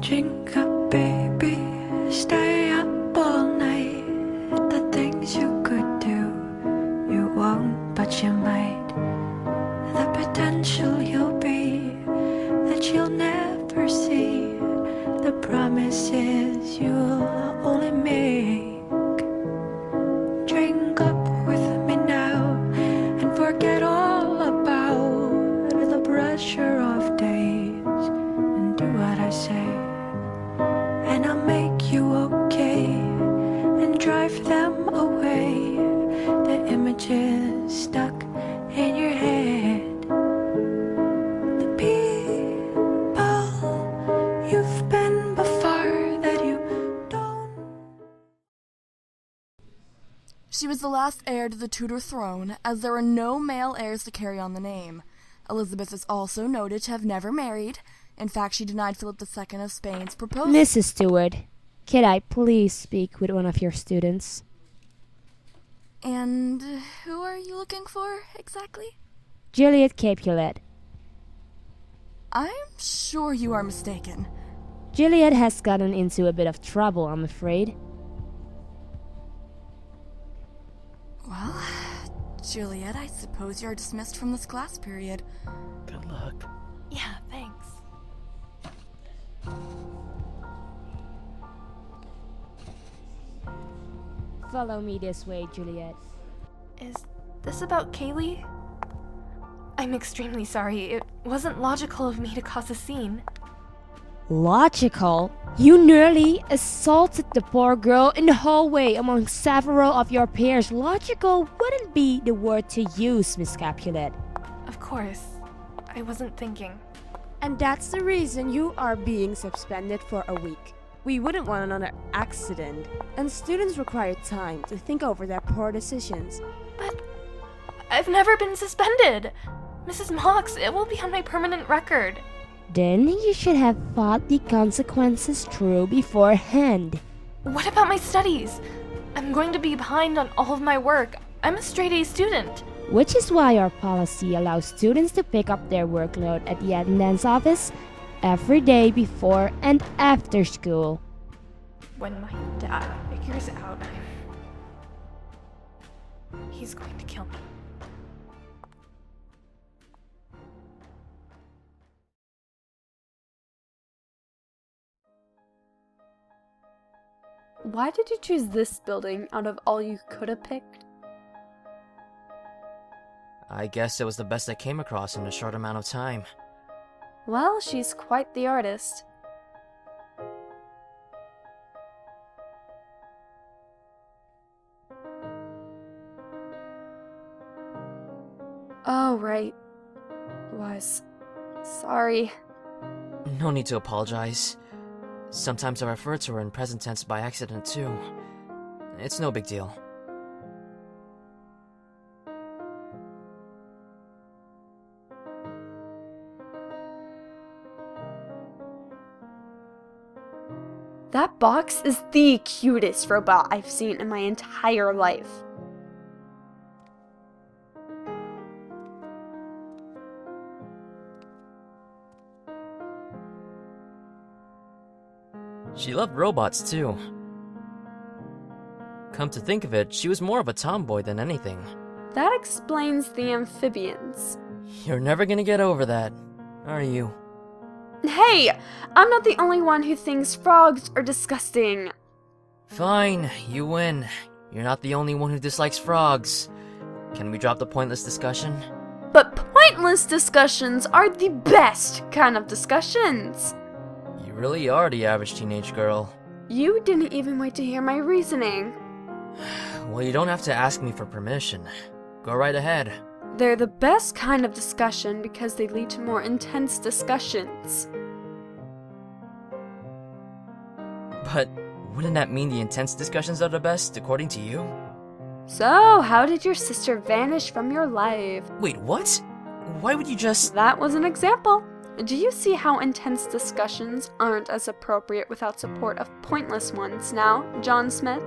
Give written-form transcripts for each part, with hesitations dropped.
Drink up, baby, stay up all night. The things you could do, you won't, but you might. The potential you'll be, that you'll never see. The promises you'll only make. Drink up with me now, and forget all about the pressure of days, and do what I say. And I'll make you okay, and drive them away, the images stuck in your head. The people you've been before that you don't. She was the last heir to the Tudor throne, as there were no male heirs to carry on the name. Elizabeth is also noted to have never married. In fact, she denied Philip II of Spain's proposal. Mrs. Stewart, can I please speak with one of your students? And who are you looking for, exactly? Juliet Capulet. I'm sure you are mistaken. Juliet has gotten into a bit of trouble, I'm afraid. Well, Juliet, I suppose you're dismissed from this class period. Good luck. Yeah, thanks. Follow me this way, Juliet. Is this about Kaylee? I'm extremely sorry. It wasn't logical of me to cause a scene. Logical? You nearly assaulted the poor girl in the hallway among several of your peers. Logical wouldn't be the word to use, Miss Capulet. Of course. I wasn't thinking. And that's the reason you are being suspended for a week. We wouldn't want another accident, and students require time to think over their poor decisions. But I've never been suspended. Mrs. Mox, it will be on my permanent record. Then you should have thought the consequences through beforehand. What about my studies? I'm going to be behind on all of my work. I'm a straight A student. Which is why our policy allows students to pick up their workload at the attendance office every day before and after school. When my dad figures out he's going to kill me. Why did you choose this building out of all you could have picked? I guess it was the best I came across in a short amount of time. Well, she's quite the artist. Oh, right. Sorry. No need to apologize. Sometimes I refer to her in present tense by accident, too. It's no big deal. That box is the cutest robot I've seen in my entire life. She loved robots, too. Come to think of it, she was more of a tomboy than anything. That explains the amphibians. You're never gonna get over that, are you? Hey! I'm not the only one who thinks frogs are disgusting. Fine, you win. You're not the only one who dislikes frogs. Can we drop the pointless discussion? But pointless discussions are the best kind of discussions. You really are the average teenage girl. You didn't even wait to hear my reasoning. Well, you don't have to ask me for permission. Go right ahead. They're the best kind of discussion because they lead to more intense discussions. But wouldn't that mean the intense discussions are the best, according to you? So, how did your sister vanish from your life? Wait, what? Why would you just... That was an example. Do you see how intense discussions aren't as appropriate without support of pointless ones now, John Smith?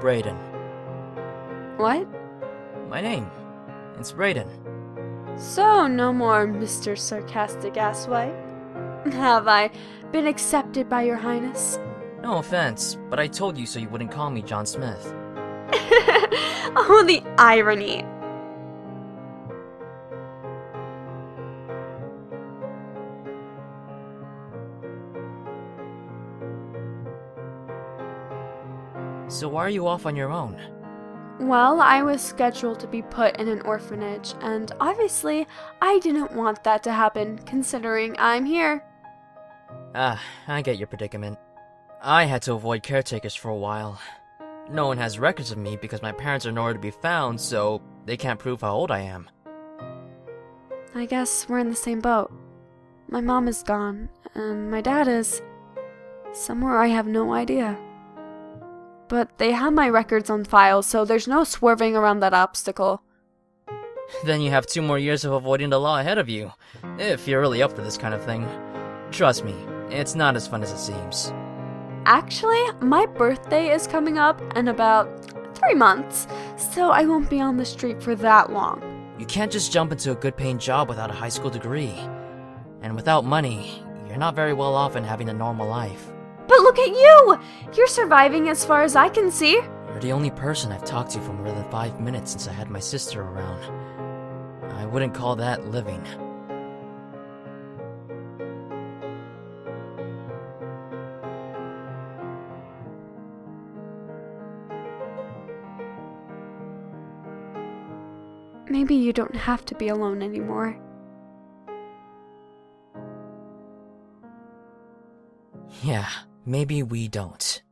Brayden. What? My name. It's Brayden. So, no more Mr. Sarcastic Asswipe? Have I been accepted by your highness? No offense, but I told you so you wouldn't call me John Smith. Oh, the irony. So why are you off on your own? Well, I was scheduled to be put in an orphanage, and obviously, I didn't want that to happen, considering I'm here. Ah, I get your predicament. I had to avoid caretakers for a while. No one has records of me because my parents are nowhere to be found, so they can't prove how old I am. I guess we're in the same boat. My mom is gone, and my dad is somewhere I have no idea. But they have my records on file, so there's no swerving around that obstacle. Then you have 2 more years of avoiding the law ahead of you, if you're really up for this kind of thing. Trust me, it's not as fun as it seems. Actually, my birthday is coming up in about 3 months, so I won't be on the street for that long. You can't just jump into a good-paying job without a high school degree. And without money, you're not very well off in having a normal life. But look at you! You're surviving as far as I can see. You're the only person I've talked to for more than 5 minutes since I had my sister around. I wouldn't call that living. Maybe you don't have to be alone anymore. Yeah, maybe we don't.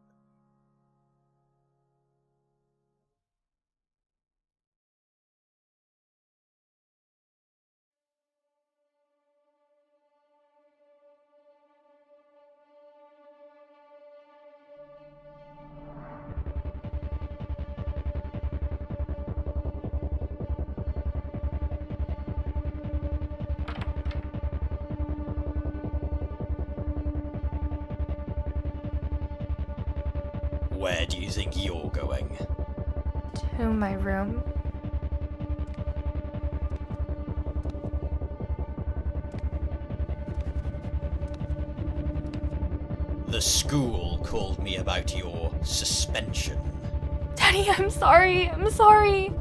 Where do you think you're going? To my room. The school called me about your suspension. Daddy, I'm sorry. I'm sorry.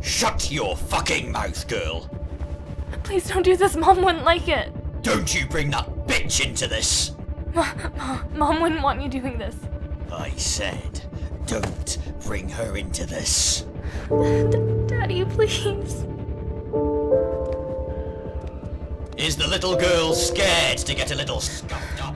Shut your fucking mouth, girl! Please don't do this. Mom wouldn't like it. Don't you bring that bitch into this! Mom wouldn't want you doing this. I said, don't bring her into this. Daddy, please. Is the little girl scared to get a little scuffed up?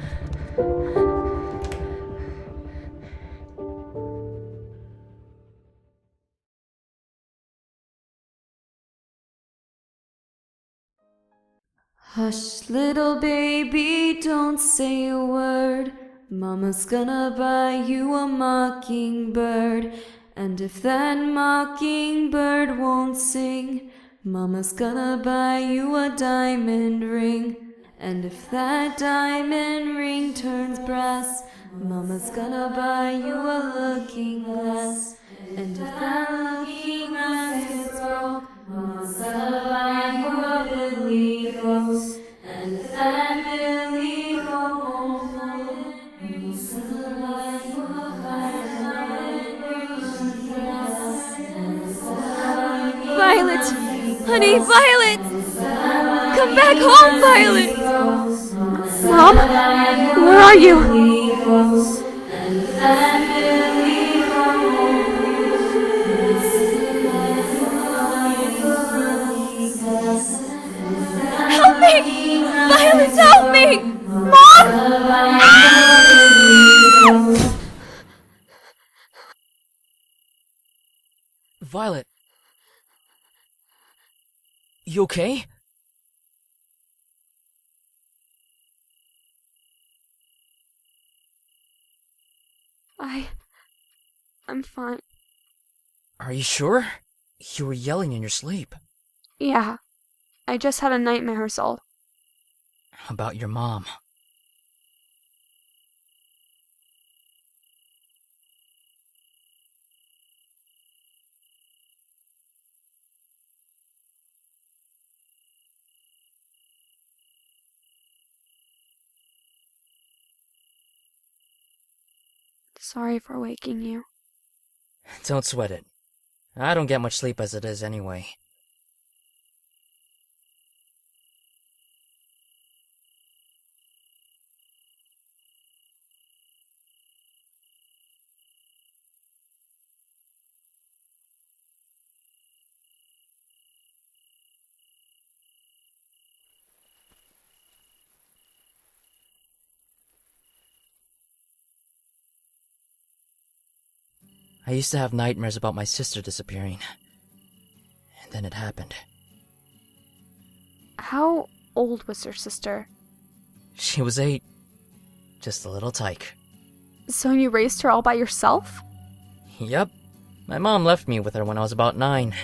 Hush, little baby, don't say a word. Mama's gonna buy you a mockingbird. And if that mockingbird won't sing, Mama's gonna buy you a diamond ring. And if that diamond ring turns brass, Mama's gonna buy you a looking glass. And if that looking glass gets broke, Mama's gonna buy you a Billy Ghost. And if that Billy go home, Mama's gonna buy you a diamond ring. Violet! Honey, Violet! Come back home, Violet! Mom? Where are you? Help me! Violet, help me! Mom! Violet. You okay? I'm fine. Are you sure? You were yelling in your sleep. Yeah. I just had a nightmare or so. About your mom. Sorry for waking you. Don't sweat it. I don't get much sleep as it is anyway. I used to have nightmares about my sister disappearing. And then it happened. How old was your sister? She was 8. Just a little tyke. So you raised her all by yourself? Yep. My mom left me with her when I was about 9.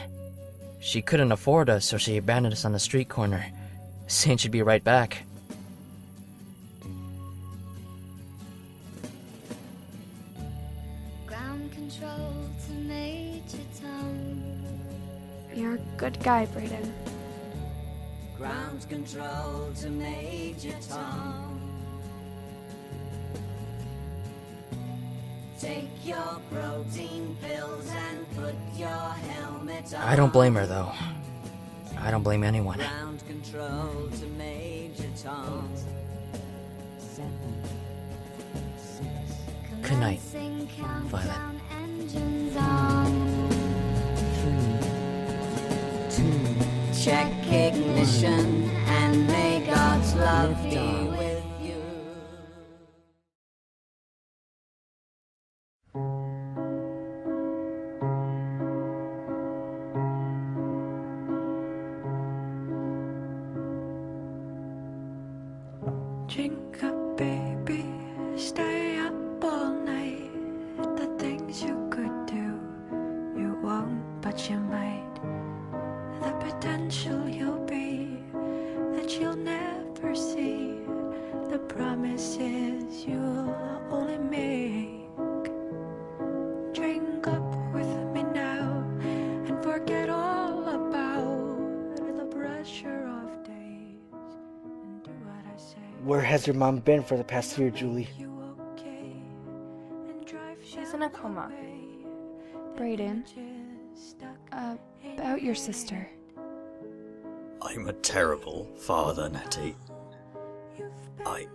She couldn't afford us, so she abandoned us on the street corner, saying she'd be right back. Ground control to Major Tom. You're a good guy, Brayden. Ground control to Major Tom. Take your protein pills and put your helmet on. I don't blame her, though. I don't blame anyone. Ground control to Major Tom. Good night, Violet. Engines on. 3, 2, check ignition and may God's love be with you. Drink up, baby, stay up all night. The things you could do, you won't, but you might. The potential you'll be, that you'll never see. The promises you'll only make. Drink up with me now, and forget all about the pressure of days, and do what I say. Where has your mom been for the past year, Julie? She's in a coma. Brayden, about your sister. I'm a terrible father, Nettie. I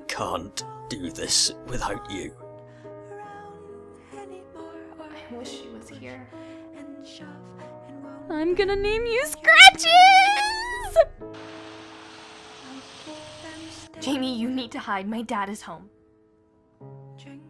can't do this without you. I wish she was here. I'm gonna name you Scratches! Jamie, you need to hide. My dad is home. Drink